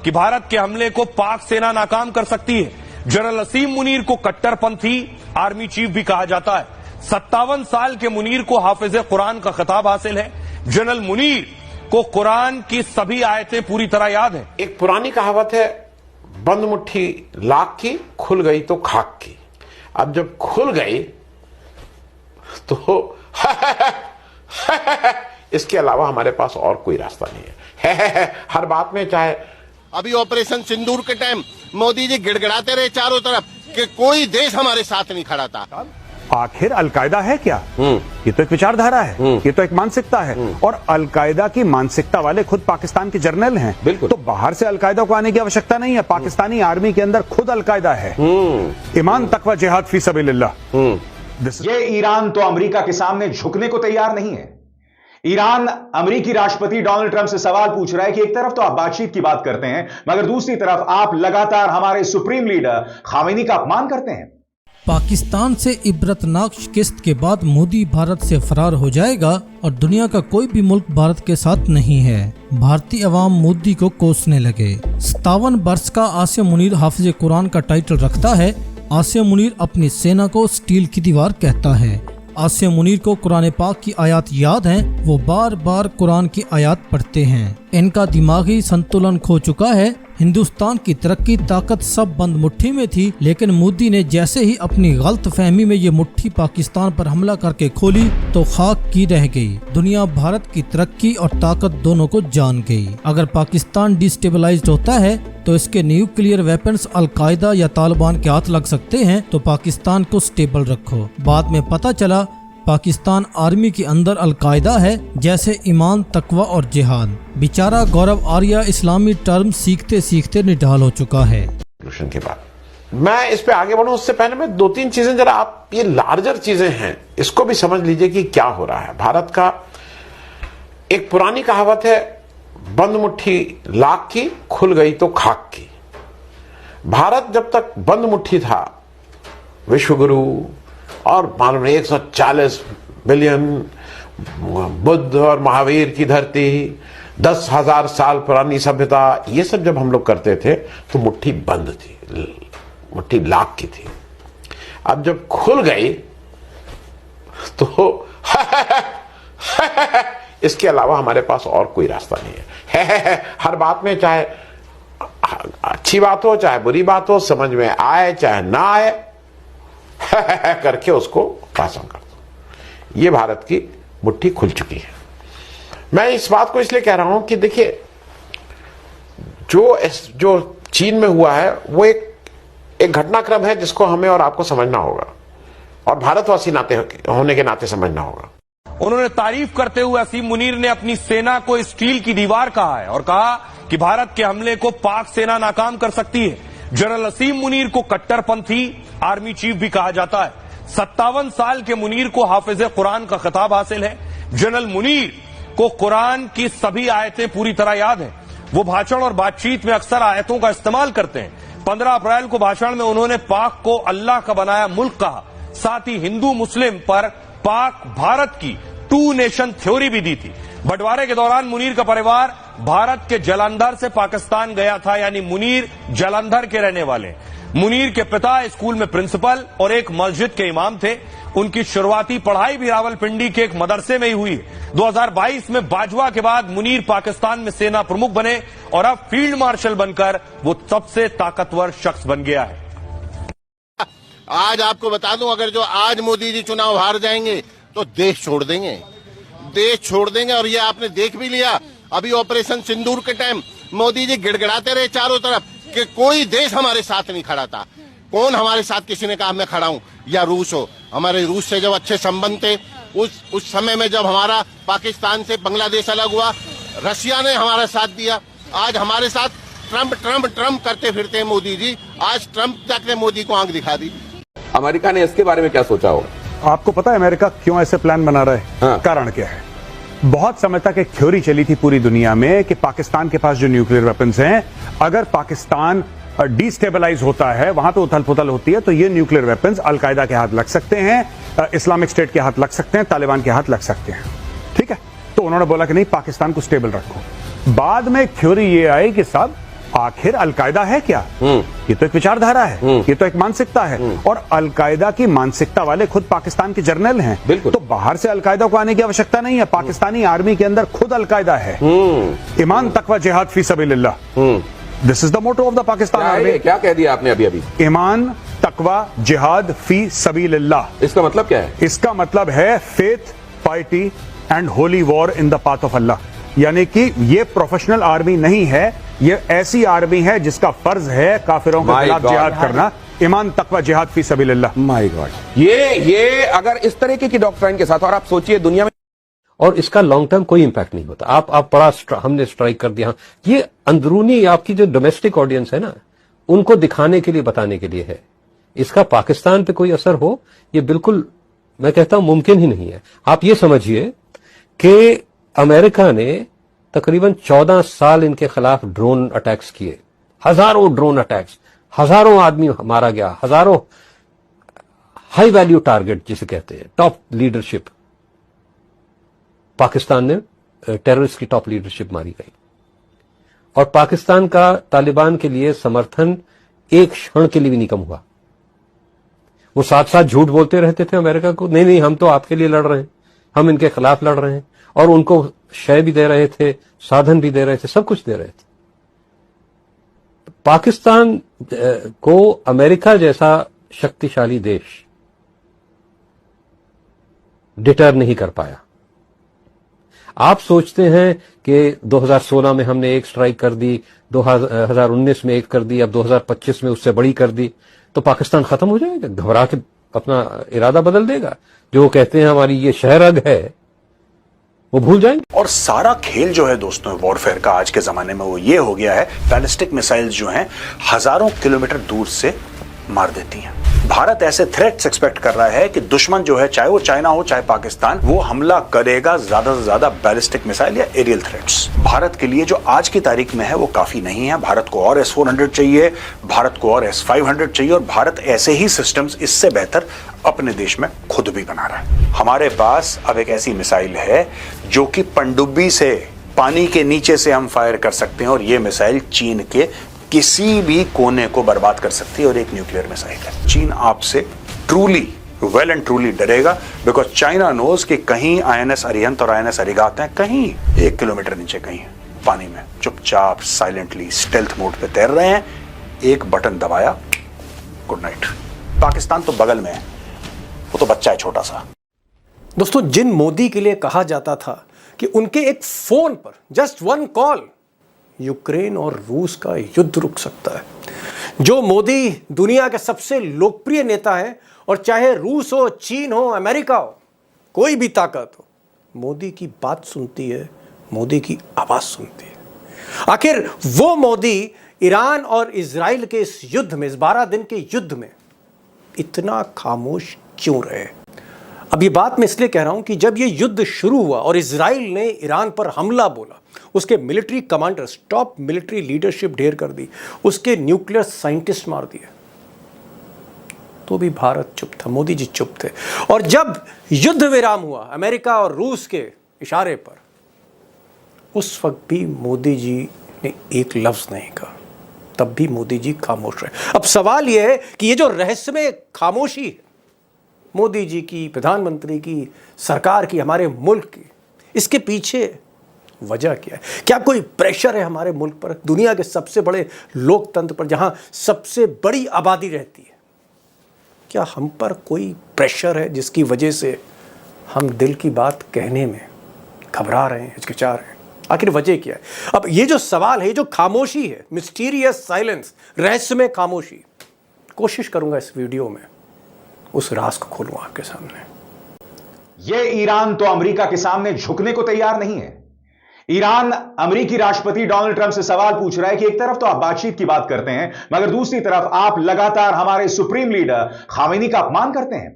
कि भारत के हमले को पाक सेना नाकाम कर सकती है। जनरल असीम मुनीर को कट्टरपंथी आर्मी चीफ भी कहा जाता है। 57 साल के मुनीर को हाफिज कुरान का खिताब हासिल है। जनरल मुनीर को कुरान की सभी आयतें पूरी तरह याद है। एक पुरानी कहावत है, बंद मुट्ठी लाख की, खुल गई तो खाक की। अब जब खुल गई तो इसके अलावा हमारे पास और कोई रास्ता नहीं है। हर बात में, चाहे अभी ऑपरेशन सिंदूर के टाइम मोदी जी गिड़गिड़ाते रहे चारों तरफ कि कोई देश हमारे साथ नहीं खड़ा था। आखिर अलकायदा है क्या? ये तो एक विचारधारा है, ये तो एक मानसिकता है, और अलकायदा की मानसिकता वाले खुद पाकिस्तान के जर्नल हैं। बिल्कुल। तो बाहर से अलकायदा को आने की आवश्यकता नहीं है। पाकिस्तानी आर्मी के अंदर खुद अलकायदा है। ईमान तकवा जिहाद फी सबीलिल्लाह। ये ईरान तो अमेरिका के सामने झुकने को तैयार नहीं है। ईरान अमेरिकी राष्ट्रपति डोनाल्ड ट्रंप से सवाल पूछ रहा है कि एक तरफ तो आप बातचीत की बात करते हैं, मगर दूसरी तरफ आप लगातार हमारे सुप्रीम लीडर खामेनी का अपमान करते हैं। पाकिस्तान से इबरतनाक शिकस्त के बाद मोदी भारत से फरार हो जाएगा और दुनिया का कोई भी मुल्क भारत के साथ नहीं है। भारतीय अवाम मोदी को कोसने लगे। 57 वर्ष का आसिम मुनीर हाफिज कुरान का टाइटल रखता है। आसिम मुनीर अपनी सेना को स्टील की दीवार कहता है। आसिम मुनीर को कुरान पाक की आयत याद हैं। वो बार बार कुरान की आयत पढ़ते हैं। इनका दिमागी संतुलन खो चुका है। हिंदुस्तान की तरक्की ताकत सब बंद मुट्ठी में थी, लेकिन मोदी ने जैसे ही अपनी गलत फहमी में ये मुट्ठी पाकिस्तान पर हमला करके खोली तो खाक की रह गई। दुनिया भारत की तरक्की और ताकत दोनों को जान गई। अगर पाकिस्तान डिस्टेबलाइज्ड होता है तो इसके न्यूक्लियर वेपन्स अलकायदा या तालिबान के हाथ लग सकते हैं। तो पाकिस्तान को स्टेबल रखो। बाद में पता चला पाकिस्तान आर्मी के अंदर अलकायदा है, जैसे ईमान, तकवा और जिहाद। बेचारा गौरव आर्या इस्लामी टर्म सीखते सीखते निढाल हो चुका है। के बाद मैं इस पे आगे बढ़ूं उससे पहले मैं 2-3 चीजें, जरा आप ये लार्जर चीजें हैं इसको भी समझ लीजिए कि क्या हो रहा है। भारत का एक पुरानी कहावत है, बंद मुट्ठी लाख की, खुल गई तो खाक की। भारत जब तक बंद मुट्ठी था, विश्वगुरु और मालूम 140 बिलियन बुद्ध और महावीर की धरती, 10,000 साल पुरानी सभ्यता, ये सब जब हम लोग करते थे तो मुट्ठी बंद थी, मुट्ठी लाख की थी। अब जब खुल गई तो इसके अलावा हमारे पास और कोई रास्ता नहीं है। हर बात में, चाहे अच्छी बात हो चाहे बुरी बात हो, समझ में आए चाहे ना आए, करके उसको पास ऑन कर दो। ये भारत की मुट्ठी खुल चुकी है। मैं इस बात को इसलिए कह रहा हूं कि देखिए, जो चीन में हुआ है वो एक घटनाक्रम है जिसको हमें और आपको समझना होगा, और भारतवासी होने के नाते समझना होगा। उन्होंने तारीफ करते हुए असीम मुनीर ने अपनी सेना को स्टील की दीवार कहा है और कहा कि भारत के हमले को पाक सेना नाकाम कर सकती है। जनरल असीम मुनीर को कट्टरपंथी आर्मी चीफ भी कहा जाता है। 57 साल के मुनीर को हाफिज कुरान का खिताब हासिल है। जनरल मुनीर को कुरान की सभी आयतें पूरी तरह याद हैं। वो भाषण और बातचीत में अक्सर आयतों का इस्तेमाल करते हैं। 15 अप्रैल को भाषण में उन्होंने पाक को अल्लाह का बनाया मुल्क कहा। साथ ही हिंदू मुस्लिम पर पाक भारत की 2 नेशन थ्योरी भी दी थी। बंटवारे के दौरान मुनीर का परिवार भारत के जालंधर से पाकिस्तान गया था, यानी मुनीर जालंधर के रहने वाले। मुनीर के पिता स्कूल में प्रिंसिपल और एक मस्जिद के इमाम थे। उनकी शुरुआती पढ़ाई भी रावलपिंडी के एक मदरसे में ही हुई। 2022 में बाजवा के बाद मुनीर पाकिस्तान में सेना प्रमुख बने और अब फील्ड मार्शल बनकर वो सबसे ताकतवर शख्स बन गया है। आज आपको बता दूं, अगर जो आज मोदी जी चुनाव हार जाएंगे तो देश छोड़ देंगे, देश छोड़ देंगे। और ये आपने देख भी लिया, अभी ऑपरेशन सिंदूर के टाइम मोदी जी गिड़गिड़ाते रहे चारों तरफ कि कोई देश हमारे साथ नहीं खड़ा था। कौन हमारे साथ, किसी ने कहा मैं खड़ा हूं, या रूस हो। हमारे रूस से जब अच्छे संबंध थे, उस समय में जब हमारा पाकिस्तान से बांग्लादेश अलग हुआ, रशिया ने हमारा साथ दिया। आज हमारे साथ ट्रम्प ट्रम्प ट्रम्प करते फिरते हैं मोदी जी। आज ट्रम्प तक ने मोदी को आंख दिखा दी। अमेरिका ने इसके बारे में क्या सोचा हो? आपको पता है अमेरिका क्यों ऐसे प्लान बना रहा है? हाँ। कारण क्या है? बहुत समय तक एक थ्योरी चली थी पूरी दुनिया में कि पाकिस्तान के पास जो न्यूक्लियर वेपन्स हैं, अगर पाकिस्तान डिस्टेबलाइज होता है, वहां तो उथल पुथल होती है, तो ये न्यूक्लियर वेपन्स अलकायदा के हाथ लग सकते हैं, इस्लामिक स्टेट के हाथ लग सकते हैं, तालिबान के हाथ लग सकते हैं। ठीक है, तो उन्होंने बोला कि नहीं, पाकिस्तान को स्टेबल रखो। बाद में एक थ्योरी ये आई कि साहब आखिर अलकायदा है क्या? ये तो एक विचारधारा है, ये तो एक मानसिकता है, और अलकायदा की मानसिकता वाले खुद पाकिस्तान के जर्नल हैं। बिल्कुल। तो बाहर से अलकायदा को आने की आवश्यकता नहीं है, पाकिस्तानी आर्मी के अंदर खुद अलकायदा है। ईमान तकवा जिहाद फी सबीलिल्लाह, this is the motto of the Pakistan army. क्या कह दिया आपने अभी अभी? ईमान तकवा जिहाद फी सबीलिल्लाह। इसका मतलब क्या है? इसका मतलब है faith, piety and holy war in the path of Allah. यानी कि ये प्रोफेशनल आर्मी नहीं है, ये ऐसी आर्मी है जिसका फर्ज है काफिरों के My खिलाफ God. जिहाद करना। ईमान तकवा जिहाद फी सबीलिल्लाह। माय गॉड, ये अगर इस तरीके की डॉक्ट्राइन के साथ, और आप सोचिए दुनिया में, और इसका लॉन्ग टर्म कोई इंपैक्ट नहीं होता। आप बड़ा हमने स्ट्राइक कर दिया, ये अंदरूनी आपकी जो डोमेस्टिक ऑडियंस है ना, उनको दिखाने के लिए, बताने के लिए है। इसका पाकिस्तान पे कोई असर हो, ये बिल्कुल मैं कहता हूं मुमकिन ही नहीं है। आप ये समझिए कि अमेरिका ने तकरीबन 14 साल इनके खिलाफ ड्रोन अटैक्स किए, हजारों ड्रोन अटैक्स, हजारों आदमी मारा गया, हजारों हाई वैल्यू टारगेट जिसे कहते हैं, टॉप लीडरशिप पाकिस्तान ने, टेररिस्ट की टॉप लीडरशिप मारी गई। और पाकिस्तान का तालिबान के लिए समर्थन एक क्षण के लिए भी नहीं कम हुआ। वो साथ साथ झूठ बोलते रहते थे अमेरिका को, नहीं हम तो आपके लिए लड़ रहे हैं, हम इनके खिलाफ लड़ रहे हैं, और उनको शय भी दे रहे थे, साधन भी दे रहे थे, सब कुछ दे रहे थे। पाकिस्तान को अमेरिका जैसा शक्तिशाली देश डिटर नहीं कर पाया। आप सोचते हैं कि 2016 में हमने एक स्ट्राइक कर दी, 2019 में एक कर दी, अब 2025 में उससे बड़ी कर दी, तो पाकिस्तान खत्म हो जाएगा, घबरा के अपना इरादा बदल देगा? जो कहते हैं हमारी ये शहरग है, वो भूल जाएंगे। और सारा खेल जो है दोस्तों वॉरफेयर का आज के जमाने में वो ये हो गया है, बैलिस्टिक मिसाइल्स जो हैं हजारों किलोमीटर दूर से मार देती हैं। भारत ऐसे थ्रेट्स एक्सपेक्ट कर रहा है कि दुश्मन जो है, चाहे वो चाइना हो चाहे पाकिस्तान, वो हमला करेगा ज्यादा से ज्यादा बैलिस्टिक मिसाइल या एरियल थ्रेट्स। भारत के लिए जो आज की तारीख में है वो काफी नहीं है। भारत को और S-400 चाहिए, भारत को और S-500 चाहिए, और भारत ऐसे ही सिस्टम्स इससे बेहतर अपने देश में खुद भी बना रहा है। हमारे पास अब एक ऐसी मिसाइल है जो कि पनडुब्बी से, पानी के नीचे से हम फायर कर सकते हैं, और ये मिसाइल चीन के किसी भी कोने को बर्बाद कर सकती है, और एक न्यूक्लियर मिसाइल है। चीन आपसे ट्रूली, वेल एंड ट्रूली डरेगा, बिकॉज चाइना नोज कि कहीं INS अरिहंत और INS अरिगात हैं, कहीं 1 किलोमीटर नीचे कहीं पानी में चुपचाप साइलेंटली स्टेल्थ मोड पे तैर रहे हैं। एक बटन दबाया, गुड नाइट। पाकिस्तान तो बगल में है, वो तो बच्चा है छोटा सा। दोस्तों, जिन मोदी के लिए कहा जाता था कि उनके एक फोन पर, जस्ट 1 कॉल, यूक्रेन और रूस का युद्ध रुक सकता है, जो मोदी दुनिया के सबसे लोकप्रिय नेता है, और चाहे रूस हो, चीन हो, अमेरिका हो, कोई भी ताकत हो, मोदी की बात सुनती है, मोदी की आवाज सुनती है। आखिर वो मोदी ईरान और इजराइल के इस युद्ध में, इस 12 दिन के युद्ध में इतना खामोश क्यों रहे? अब ये बात मैं इसलिए कह रहा हूं कि जब ये युद्ध शुरू हुआ और इजराइल ने ईरान पर हमला बोला, उसके military commanders, top military leadership ढेर कर दी, उसके न्यूक्लियर साइंटिस्ट मार दिए, तो भी भारत चुप था, मोदी जी चुप थे। और जब युद्ध विराम हुआ अमेरिका और रूस के इशारे पर, उस वक्त भी मोदी जी ने एक लफ्ज नहीं कहा, तब भी मोदी जी खामोश रहे। अब सवाल यह है कि ये जो रहस्यमय खामोशी है मोदी जी की, प्रधानमंत्री की, सरकार की, हमारे मुल्क की, इसके पीछे वजह क्या है? क्या कोई प्रेशर है हमारे मुल्क पर, दुनिया के सबसे बड़े लोकतंत्र पर, जहां सबसे बड़ी आबादी रहती है? क्या हम पर कोई प्रेशर है जिसकी वजह से हम दिल की बात कहने में घबरा रहे हैं, हिचकिचा रहे हैं? आखिर वजह क्या है? अब ये जो सवाल है, ये जो खामोशी है, मिस्टीरियस साइलेंस, रहस्यमय खामोशी, कोशिश करूंगा इस वीडियो में उस राज को खोलूं आपके सामने। यह ईरान तो अमेरिका के सामने झुकने को तैयार नहीं है। ईरान अमेरिकी राष्ट्रपति डोनाल्ड ट्रंप से सवाल पूछ रहा है कि एक तरफ तो आप बातचीत की बात करते हैं, मगर दूसरी तरफ आप लगातार हमारे सुप्रीम लीडर खामेनी का अपमान करते हैं।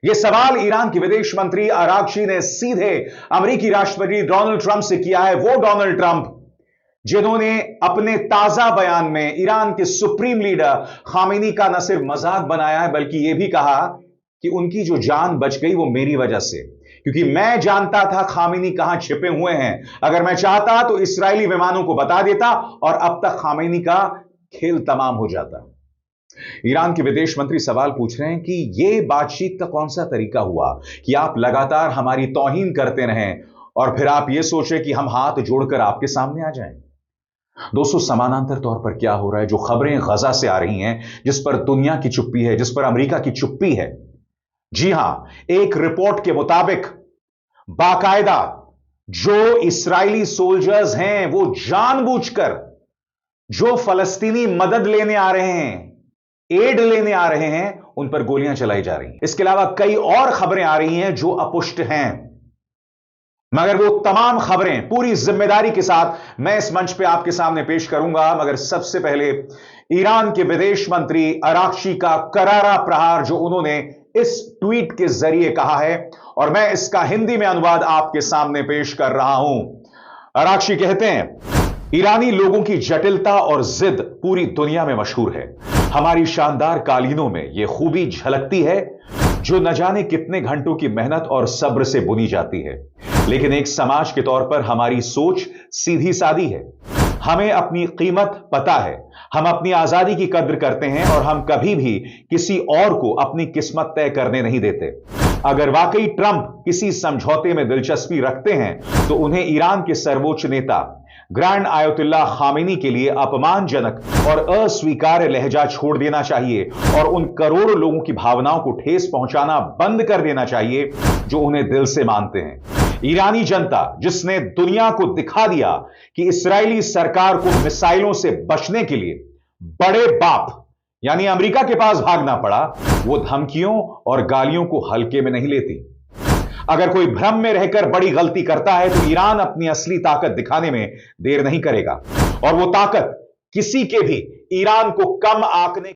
यह सवाल ईरान की विदेश मंत्री आरागची ने सीधे अमेरिकी राष्ट्रपति डोनाल्ड ट्रंप से किया है। वो डोनाल्ड ट्रंप जिन्होंने अपने ताजा बयान में ईरान के सुप्रीम लीडर खामेनी का न सिर्फ मजाक बनाया है, बल्कि यह भी कहा कि उनकी जो जान बच गई वो मेरी वजह से। क्योंकि मैं जानता था खामेनी कहां छिपे हुए हैं। अगर मैं चाहता तो इस्राएली विमानों को बता देता और अब तक खामेनी का खेल तमाम हो जाता। ईरान के विदेश मंत्री सवाल पूछ रहे हैं कि यह बातचीत का कौन सा तरीका हुआ कि आप लगातार हमारी तौहीन करते रहें और फिर आप यह सोचें कि हम हाथ जोड़कर आपके सामने आ जाएं। दोस्तों, समानांतर तौर पर क्या हो रहा है, जो खबरें गजा से आ रही हैं, जिस पर दुनिया की चुप्पी है, जिस पर अमेरिका की चुप्पी है। जी हां, एक रिपोर्ट के मुताबिक बाकायदा जो इस्राएली सोल्जर्स हैं वो जानबूझकर जो फलस्तीनी मदद लेने आ रहे हैं, एड लेने आ रहे हैं, उन पर गोलियां चलाई जा रही हैं। इसके अलावा कई और खबरें आ रही हैं जो अपुष्ट हैं, मगर वो तमाम खबरें पूरी जिम्मेदारी के साथ मैं इस मंच पे आपके सामने पेश करूंगा। मगर सबसे पहले ईरान के विदेश मंत्री अराक्ची का करारा प्रहार जो उन्होंने इस ट्वीट के जरिए कहा है, और मैं इसका हिंदी में अनुवाद आपके सामने पेश कर रहा हूं। अराक्ची कहते हैं, ईरानी लोगों की जटिलता और जिद पूरी दुनिया में मशहूर है। हमारी शानदार कालीनों में यह खूबी झलकती है जो न जाने कितने घंटों की मेहनत और सब्र से बुनी जाती है। लेकिन एक समाज के तौर पर हमारी सोच सीधी सादी है। हमें अपनी कीमत पता है, हम अपनी आजादी की कद्र करते हैं और हम कभी भी किसी और को अपनी किस्मत तय करने नहीं देते। अगर वाकई ट्रंप किसी समझौते में दिलचस्पी रखते हैं तो उन्हें ईरान के सर्वोच्च नेता ग्रैंड आयतुल्लाह खामेनी के लिए अपमानजनक और अस्वीकार्य लहजा छोड़ देना चाहिए और उन करोड़ों लोगों की भावनाओं को ठेस पहुंचाना बंद कर देना चाहिए जो उन्हें दिल से मानते हैं। ईरानी जनता जिसने दुनिया को दिखा दिया कि इस्राएली सरकार को मिसाइलों से बचने के लिए बड़े बाप यानी अमेरिका के पास भागना पड़ा, वो धमकियों और गालियों को हल्के में नहीं लेती। अगर कोई भ्रम में रहकर बड़ी गलती करता है तो ईरान अपनी असली ताकत दिखाने में देर नहीं करेगा और वो ताकत किसी के भी ईरान को कम आंकने